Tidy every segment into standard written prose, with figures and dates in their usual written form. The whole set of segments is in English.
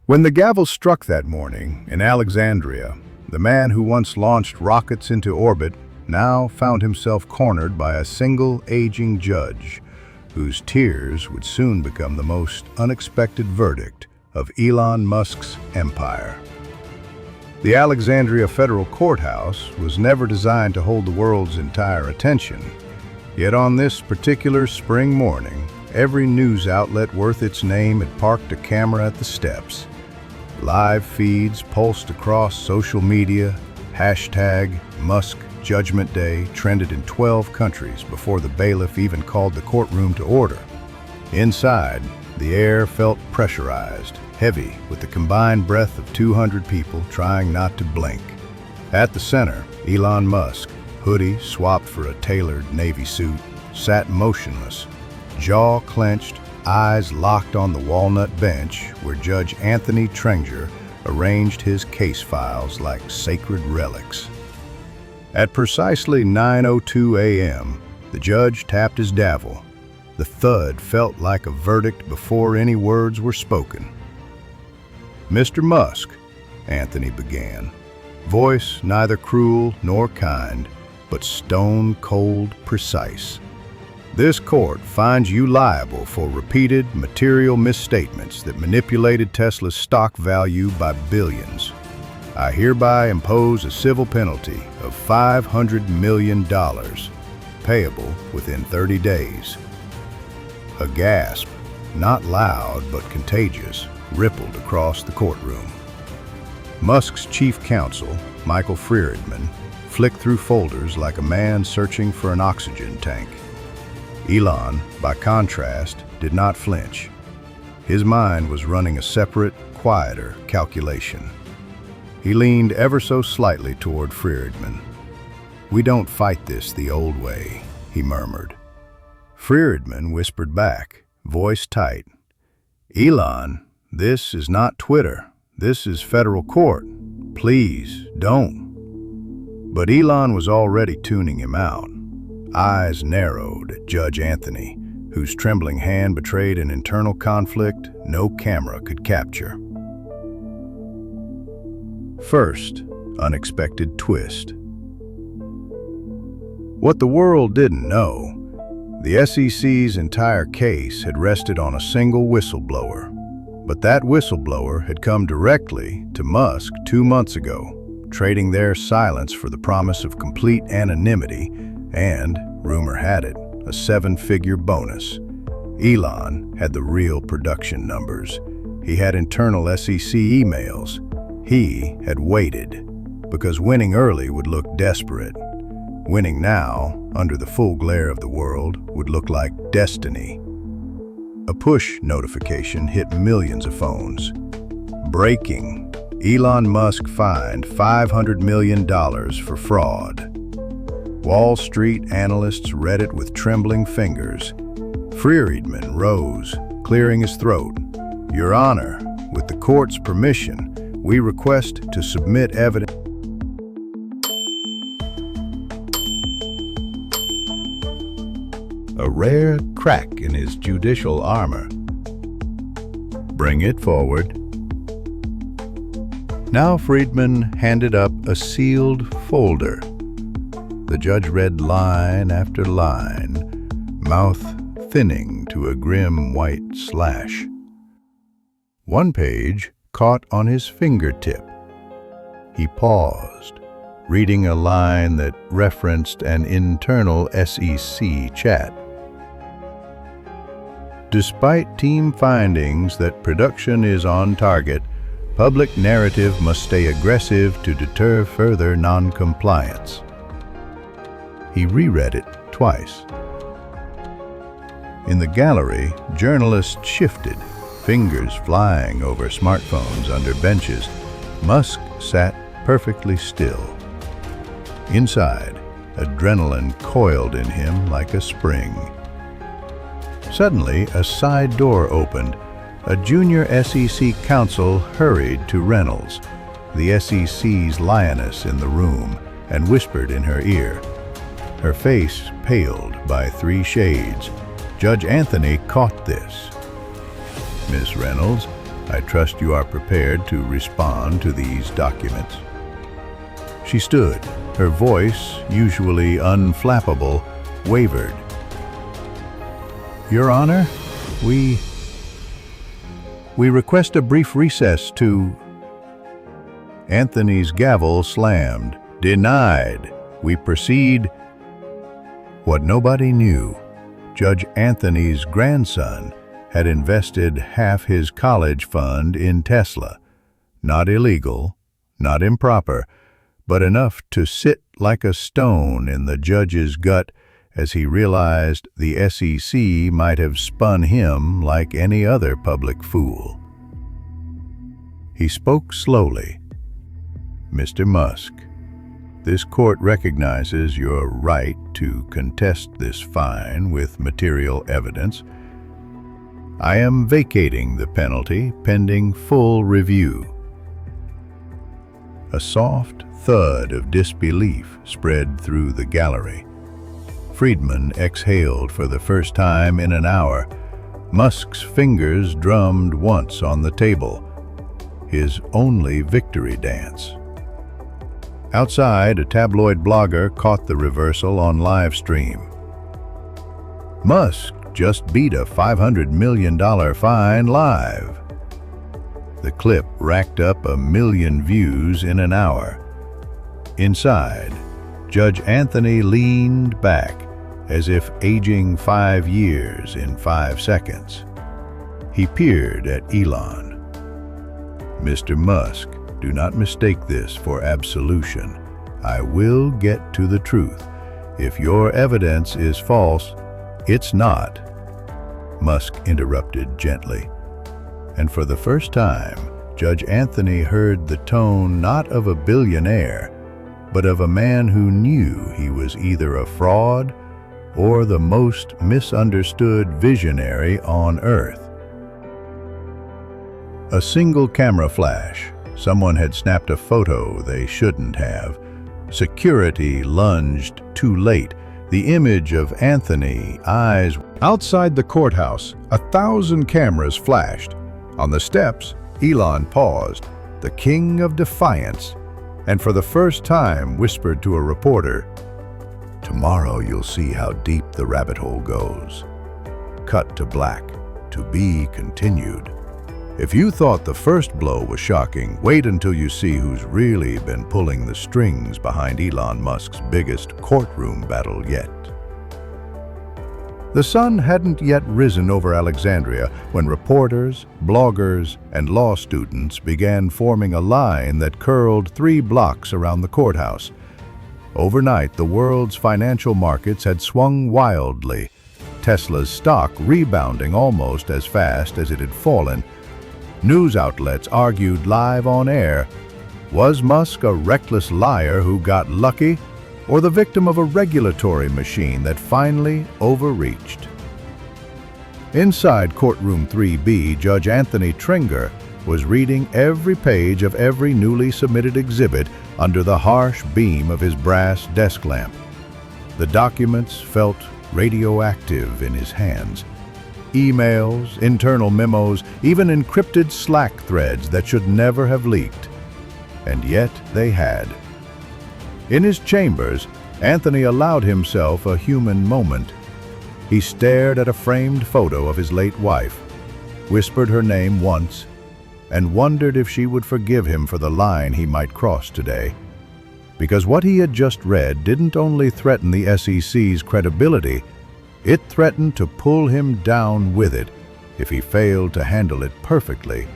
When the gavel struck that morning in Alexandria, the man who once launched rockets into orbit now found himself cornered by a single aging judge, whose tears would soon become the most unexpected verdict of Elon Musk's empire. The Alexandria Federal Courthouse was never designed to hold the world's entire attention. Yet on this particular spring morning, every news outlet worth its name had parked a camera at the steps. Live feeds pulsed across social media. Hashtag Musk Judgment Day trended in 12 countries before the bailiff even called the courtroom to order. Inside, the air felt pressurized, heavy with the combined breath of 200 people trying not to blink. At the center, Elon Musk, hoodie swapped for a tailored Navy suit, sat motionless, jaw clenched, eyes locked on the walnut bench where Judge Anthony Trenger arranged his case files like sacred relics. At precisely 9:02 a.m., the judge tapped his gavel. The thud felt like a verdict before any words were spoken. "Mr. Musk," Anthony began, voice neither cruel nor kind, but stone-cold precise. "This court finds you liable for repeated material misstatements that manipulated Tesla's stock value by billions. I hereby impose a civil penalty of $500 million, payable within 30 days. A gasp, not loud but contagious, rippled across the courtroom. Musk's chief counsel, Michael Friedman, flicked through folders like a man searching for an oxygen tank. Elon, by contrast, did not flinch. His mind was running a separate, quieter calculation. He leaned ever so slightly toward Friedman. "We don't fight this the old way," he murmured. Friedman whispered back, voice tight, "Elon, this is not Twitter. This is federal court. Please, don't." But Elon was already tuning him out. Eyes narrowed at Judge Anthony, whose trembling hand betrayed an internal conflict no camera could capture. First, unexpected twist. What the world didn't know, the SEC's entire case had rested on a single whistleblower. But that whistleblower had come directly to Musk 2 months ago, trading their silence for the promise of complete anonymity and, rumor had it, a 7-figure bonus. Elon had the real production numbers. He had internal SEC emails. He had waited, because winning early would look desperate. Winning now, under the full glare of the world, would look like destiny. A push notification hit millions of phones. Breaking. Elon Musk fined $500 million for fraud. Wall Street analysts read it with trembling fingers. Friedman rose, clearing his throat. "Your Honor, with the court's permission, we request to submit evidence." A rare crack in his judicial armor. "Bring it forward." Now Friedman handed up a sealed folder. The judge read line after line, mouth thinning to a grim white slash. One page caught on his fingertip. He paused, reading a line that referenced an internal SEC chat. "Despite team findings that production is on target, public narrative must stay aggressive to deter further non-compliance." He reread it twice. In the gallery, journalists shifted, fingers flying over smartphones under benches. Musk sat perfectly still. Inside, adrenaline coiled in him like a spring. Suddenly, a side door opened. A junior SEC counsel hurried to Reynolds, the SEC's lioness in the room, and whispered in her ear. Her face paled by 3 shades. Judge Anthony caught this. "Miss Reynolds, I trust you are prepared to respond to these documents." She stood. Her voice, usually unflappable, wavered. "Your Honor, we request a brief recess to—" Anthony's gavel slammed. "Denied. We proceed." What nobody knew, Judge Anthony's grandson had invested half his college fund in Tesla. Not illegal, not improper, but enough to sit like a stone in the judge's gut as he realized the SEC might have spun him like any other public fool. He spoke slowly. "Mr. Musk, this court recognizes your right to contest this fine with material evidence. I am vacating the penalty pending full review." A soft thud of disbelief spread through the gallery. Friedman exhaled for the first time in an hour. Musk's fingers drummed once on the table, his only victory dance. Outside, a tabloid blogger caught the reversal on live stream. "Musk just beat a $500 million fine live." The clip racked up 1 million views in an hour. Inside, Judge Anthony leaned back as if aging 5 years in 5 seconds. He peered at Elon. "Mr. Musk, do not mistake this for absolution. I will get to the truth. If your evidence is false, it's not." Musk interrupted gently. And for the first time, Judge Anthony heard the tone not of a billionaire, but of a man who knew he was either a fraud or the most misunderstood visionary on Earth. A single camera flash. Someone had snapped a photo they shouldn't have. Security lunged too late. The image of Anthony, eyes. Outside the courthouse, 1,000 cameras flashed. On the steps, Elon paused, the king of defiance, and for the first time whispered to a reporter, "Tomorrow you'll see how deep the rabbit hole goes." Cut to black. To be continued. If you thought the first blow was shocking, wait until you see who's really been pulling the strings behind Elon Musk's biggest courtroom battle yet. The sun hadn't yet risen over Alexandria when reporters, bloggers, and law students began forming a line that curled 3 blocks around the courthouse. Overnight, the world's financial markets had swung wildly, Tesla's stock rebounding almost as fast as it had fallen. News outlets argued live on air. Was Musk a reckless liar who got lucky, or the victim of a regulatory machine that finally overreached? Inside courtroom 3B, Judge Anthony Tringer was reading every page of every newly submitted exhibit under the harsh beam of his brass desk lamp. The documents felt radioactive in his hands. Emails, internal memos, even encrypted Slack threads that should never have leaked. And yet they had. In his chambers, Anthony allowed himself a human moment. He stared at a framed photo of his late wife, whispered her name once, and wondered if she would forgive him for the line he might cross today. Because what he had just read didn't only threaten the SEC's credibility, it threatened to pull him down with it if he failed to handle it perfectly.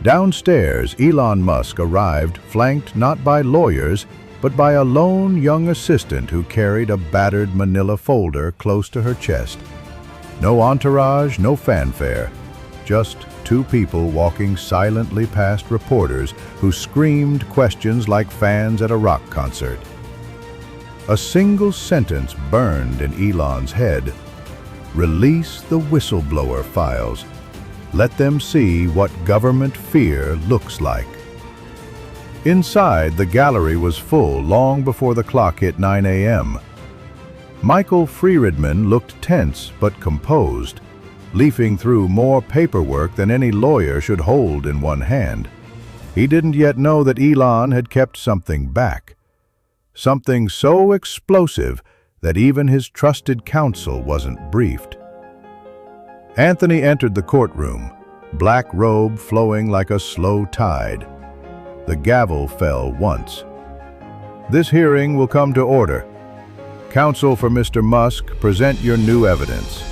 Downstairs, Elon Musk arrived flanked not by lawyers, but by a lone young assistant who carried a battered manila folder close to her chest. No entourage, no fanfare, just 2 people walking silently past reporters who screamed questions like fans at a rock concert. A single sentence burned in Elon's head. Release the whistleblower files. Let them see what government fear looks like. Inside, the gallery was full long before the clock hit 9 a.m. Michael Friedman looked tense but composed. leafing through more paperwork than any lawyer should hold in one hand. He didn't yet know that Elon had kept something back. Something so explosive that even his trusted counsel wasn't briefed. Anthony entered the courtroom, black robe flowing like a slow tide. The gavel fell once. This hearing will come to order. Counsel for Mr. Musk, present your new evidence.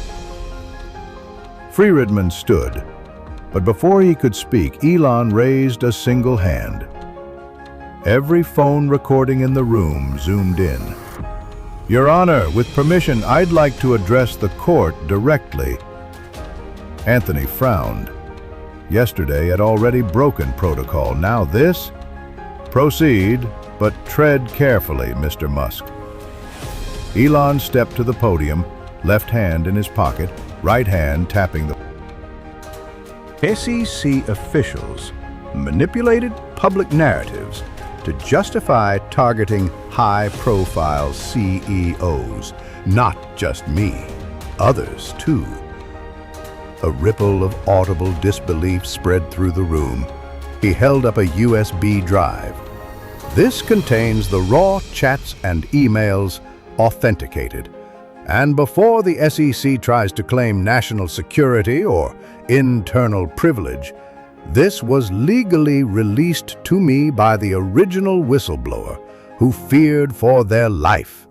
Friedman stood, but before he could speak, Elon raised a single hand. Every phone recording in the room zoomed in. Your Honor, with permission, I'd like to address the court directly. Anthony frowned. Yesterday had already broken protocol. Now this? Proceed, but tread carefully, Mr. Musk. Elon stepped to the podium, left hand in his pocket, right hand tapping the... SEC officials manipulated public narratives to justify targeting high-profile CEOs. Not just me, others too. A ripple of audible disbelief spread through the room. He held up a USB drive. This contains the raw chats and emails authenticated. And before the SEC tries to claim national security or internal privilege, this was legally released to me by the original whistleblower who feared for their life.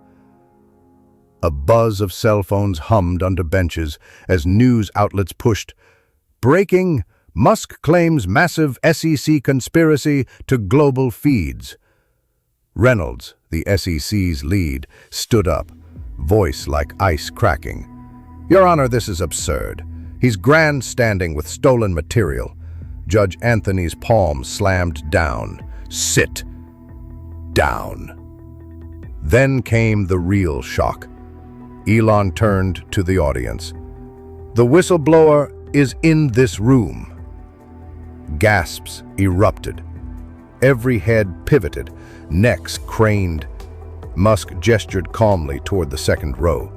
A buzz of cell phones hummed under benches as news outlets pushed. Breaking: Musk claims massive SEC conspiracy to global feeds. Reynolds, the SEC's lead, stood up, voice like ice cracking. Your Honor, this is absurd. He's grandstanding with stolen material. Judge Anthony's palm slammed down. Sit down. Then came the real shock. Elon turned to the audience. The whistleblower is in this room. Gasps erupted. Every head pivoted, necks craned. Musk gestured calmly toward the second row.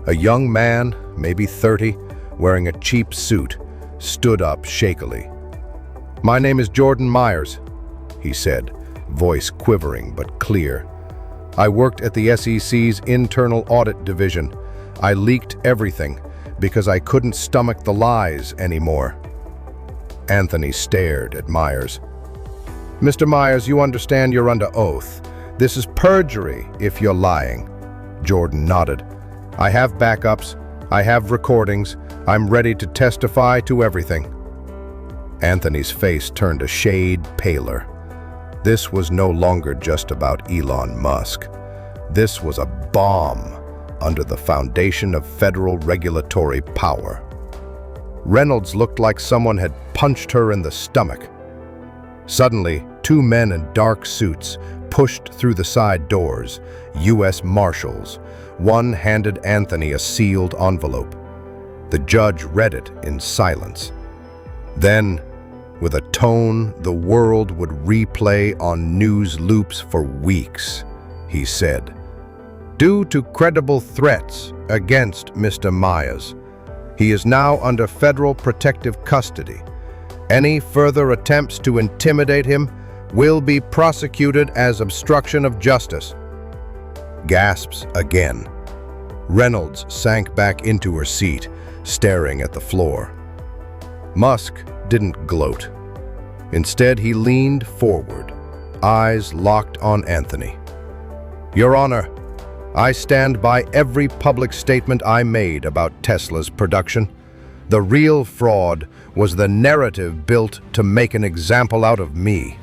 A young man, maybe 30, wearing a cheap suit, stood up shakily. My name is Jordan Myers, he said, voice quivering but clear. I worked at the SEC's Internal Audit Division. I leaked everything because I couldn't stomach the lies anymore. Anthony stared at Myers. Mr. Myers, you understand you're under oath. This is perjury if you're lying. Jordan nodded. I have backups. I have recordings. I'm ready to testify to everything. Anthony's face turned a shade paler. This was no longer just about Elon Musk. This was a bomb under the foundation of federal regulatory power. Reynolds looked like someone had punched her in the stomach. Suddenly, two men in dark suits pushed through the side doors, U.S. Marshals. One handed Anthony a sealed envelope. The judge read it in silence. Then, with a tone the world would replay on news loops for weeks, he said, due to credible threats against Mr. Myers, he is now under federal protective custody. Any further attempts to intimidate him will be prosecuted as obstruction of justice. Gasps again. Reynolds sank back into her seat, staring at the floor. Musk didn't gloat. Instead, he leaned forward, eyes locked on Anthony. Your Honor, I stand by every public statement I made about Tesla's production. The real fraud was the narrative built to make an example out of me.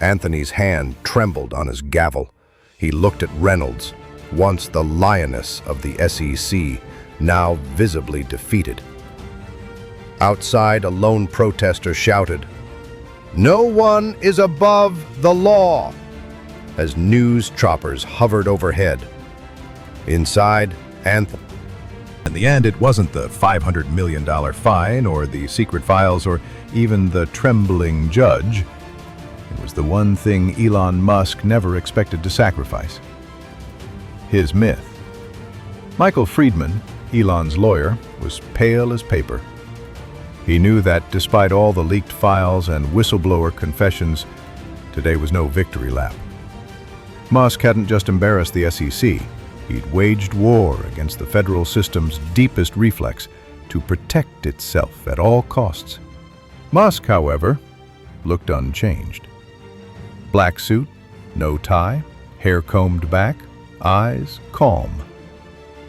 Anthony's hand trembled on his gavel. He looked at Reynolds, once the lioness of the SEC, now visibly defeated. Outside, a lone protester shouted, "No one is above the law," as news choppers hovered overhead. Inside, Anthony. In the end, it wasn't the $500 million fine or the secret files or even the trembling judge. It was the one thing Elon Musk never expected to sacrifice: his myth. Michael Friedman, Elon's lawyer, was pale as paper. He knew that, despite all the leaked files and whistleblower confessions, today was no victory lap. Musk hadn't just embarrassed the SEC, he'd waged war against the federal system's deepest reflex to protect itself at all costs. Musk, however, looked unchanged. Black suit, no tie, hair combed back, eyes calm.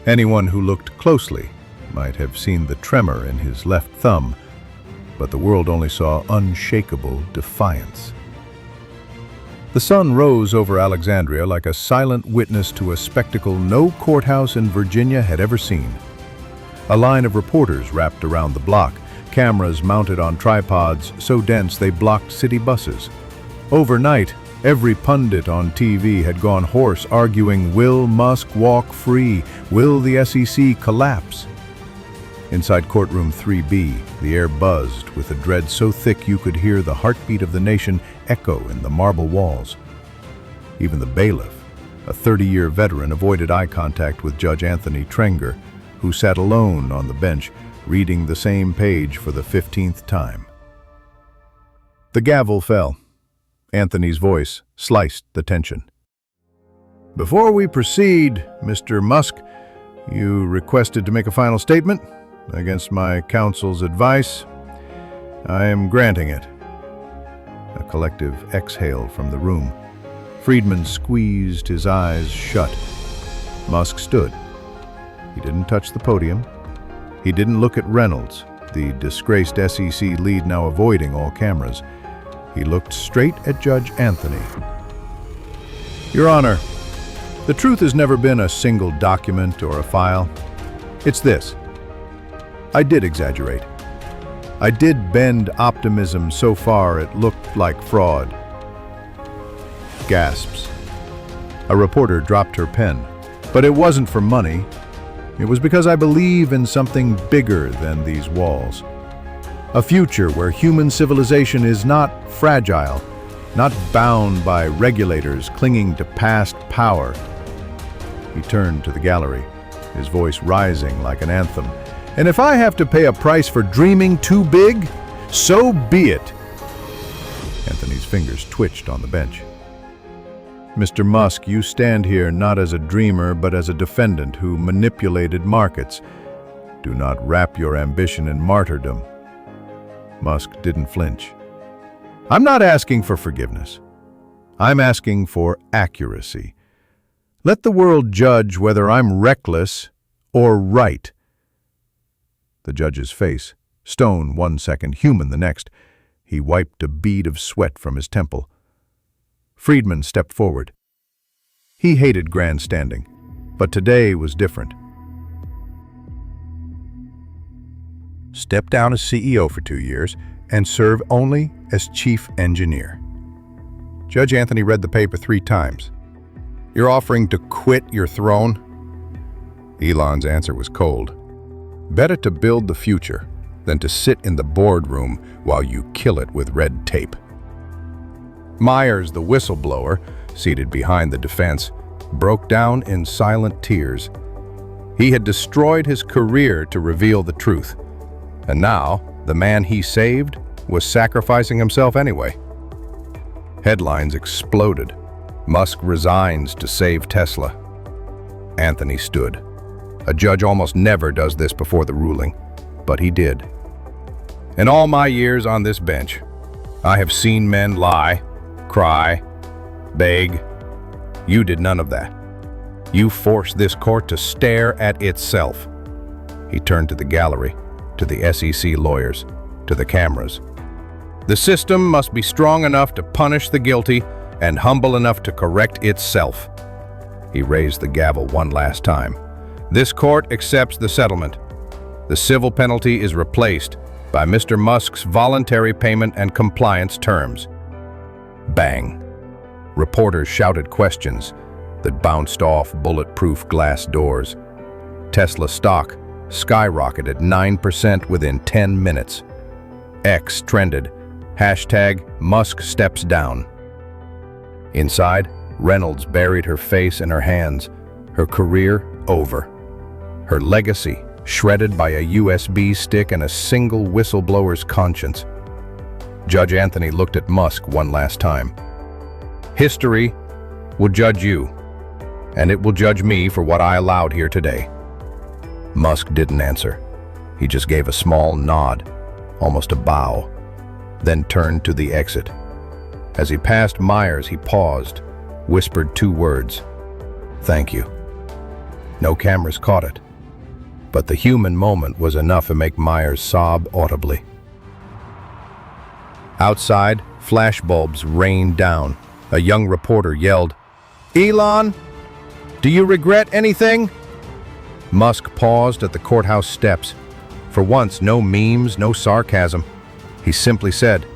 Anyone who looked closely might have seen the tremor in his left thumb, but the world only saw unshakable defiance. The sun rose over Alexandria like a silent witness to a spectacle no courthouse in Virginia had ever seen. A line of reporters wrapped around the block, cameras mounted on tripods so dense they blocked city buses. Overnight, every pundit on TV had gone hoarse, arguing, will Musk walk free? Will the SEC collapse? Inside courtroom 3B, the air buzzed with a dread so thick you could hear the heartbeat of the nation echo in the marble walls. Even the bailiff, a 30-year veteran, avoided eye contact with Judge Anthony Trenger, who sat alone on the bench, reading the same page for the 15th time. The gavel fell. Anthony's voice sliced the tension. Before we proceed, Mr. Musk, you requested to make a final statement. Against my counsel's advice, I am granting it. A collective exhale from the room. Friedman squeezed his eyes shut. Musk stood. He didn't touch the podium. He didn't look at Reynolds, the disgraced SEC lead now avoiding all cameras. He looked straight at Judge Anthony. Your Honor, the truth has never been a single document or a file. It's this. I did exaggerate. I did bend optimism so far it looked like fraud. Gasps. A reporter dropped her pen. But it wasn't for money. It was because I believe in something bigger than these walls. A future where human civilization is not fragile, not bound by regulators clinging to past power. He turned to the gallery, his voice rising like an anthem. And if I have to pay a price for dreaming too big, so be it. Anthony's fingers twitched on the bench. Mr. Musk, you stand here not as a dreamer, but as a defendant who manipulated markets. Do not wrap your ambition in martyrdom. Musk didn't flinch. I'm not asking for forgiveness. I'm asking for accuracy. Let the world judge whether I'm reckless or right. The judge's face, stone 1 second, human the next. He wiped a bead of sweat from his temple. Friedman stepped forward. He hated grandstanding, but today was different. Step down as CEO for 2 years and serve only as chief engineer. Judge Anthony read the paper 3 times. You're offering to quit your throne? Elon's answer was cold. Better to build the future than to sit in the boardroom while you kill it with red tape. Myers, the whistleblower, seated behind the defense, broke down in silent tears. He had destroyed his career to reveal the truth, and now the man he saved was sacrificing himself anyway. Headlines exploded. Musk resigns to save Tesla. Anthony stood. A judge almost never does this before the ruling, but he did. In all my years on this bench, I have seen men lie, cry, beg. You did none of that. You forced this court to stare at itself. He turned to the gallery, to the SEC lawyers, to the cameras. The system must be strong enough to punish the guilty and humble enough to correct itself. He raised the gavel one last time. This court accepts the settlement. The civil penalty is replaced by Mr. Musk's voluntary payment and compliance terms. Bang. Reporters shouted questions that bounced off bulletproof glass doors. Tesla stock skyrocketed 9% within 10 minutes. X trended, #Musk steps down. Inside, Reynolds buried her face in her hands, her career over. Her legacy shredded by a USB stick and a single whistleblower's conscience. Judge Anthony looked at Musk one last time. History will judge you, and it will judge me for what I allowed here today. Musk didn't answer. He just gave a small nod, almost a bow, then turned to the exit. As he passed Myers, he paused, whispered 2 words, "Thank you." No cameras caught it, but the human moment was enough to make Myers sob audibly. Outside, flashbulbs rained down. A young reporter yelled, "Elon, do you regret anything?" Musk paused at the courthouse steps. For once, no memes, no sarcasm. He simply said,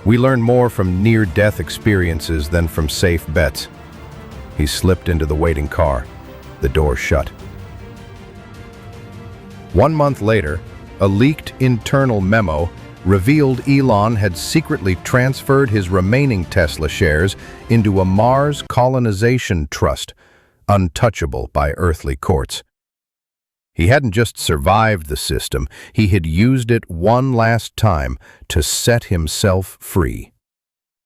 "We learn more from near-death experiences than from safe bets." He slipped into the waiting car. The door shut. 1 month later, a leaked internal memo revealed Elon had secretly transferred his remaining Tesla shares into a Mars colonization trust, untouchable by earthly courts. He hadn't just survived the system, he had used it one last time to set himself free.